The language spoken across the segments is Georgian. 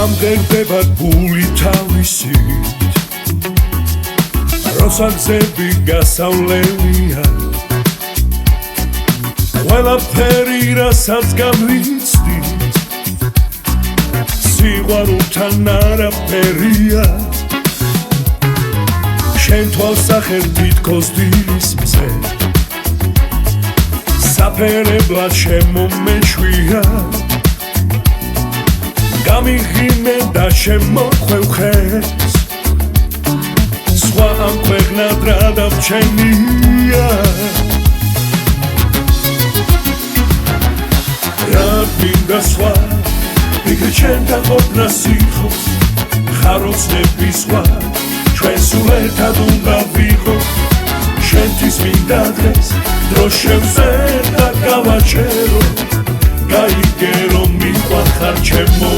გამღერდება გული თავისით როცა გზები გასავლელია ყველაფერი რასაც გამიცდით სიყვარულთან არაფერია შენ თვალსახელ თითქოს დილის მზე საფერებლად შემომეშვია გამიღიმე და შემოხვევ ხეს სხვა ამ ქვეყნად რა დამჩენია რა მინდა სხვა იქ ჩემთან ყოფნა სიხოს ხაროცნების სხვა ჩვენ სულ ერთად უნდა ვიყოთ შენთვის მინდა დღეს დრო შევზე და გავაჩერო გაიგერო მიყვარხარ ჩემო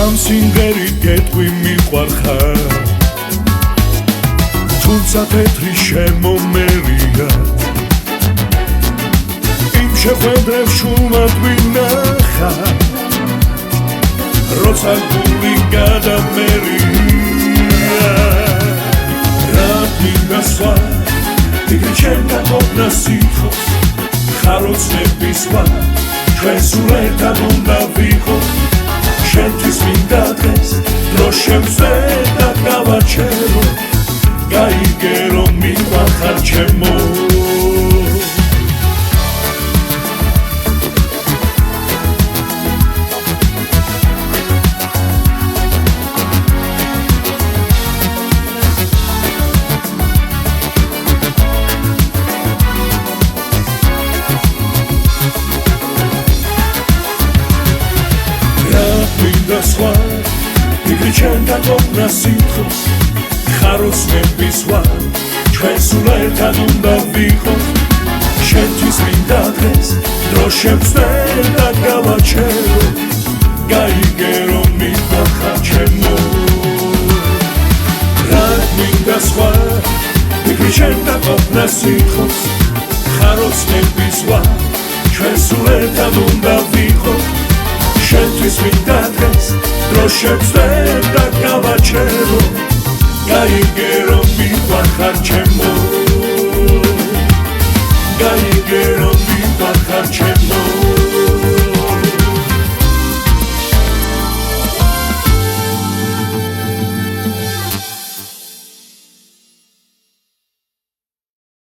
ამ სიმღერით გეტყვი მიყვარხარ თუმცა თეთრი შემომერია იმ შეხვედრებს შუმად ვინახარ როცა გული გადამერია რა მინდა სხვა იქ ჩემთან ყოფნა სითხოს ხაროცნების სხვა ჩვენ სულ ერთად უნდა ვიყოთ შენთვის მინდა დღეს დრო შევზე და გავაჩერო გაიგერო მიყვარხარ ჩემო სხვა იქ ჩემთან ყოფნა სითხოს ხაროცნების სხვა ჩვენ სულ ერთად უნდა ვიყოთ შენთვის მინდა დღეს დრო შევზე და გავაჩერო გაიგერო მიყვარხარ ჩემო რა მინდა სხვა იქ ჩემთან ყოფნა სითხოს ხაროცნების სხვა ჩვენ სულ ერთად უნდა ვიყოთ შენთვის მინდა დღეს დრო შევზე და გავაჩერო გაიგერო მიყვარხარ ჩემო გაიგერო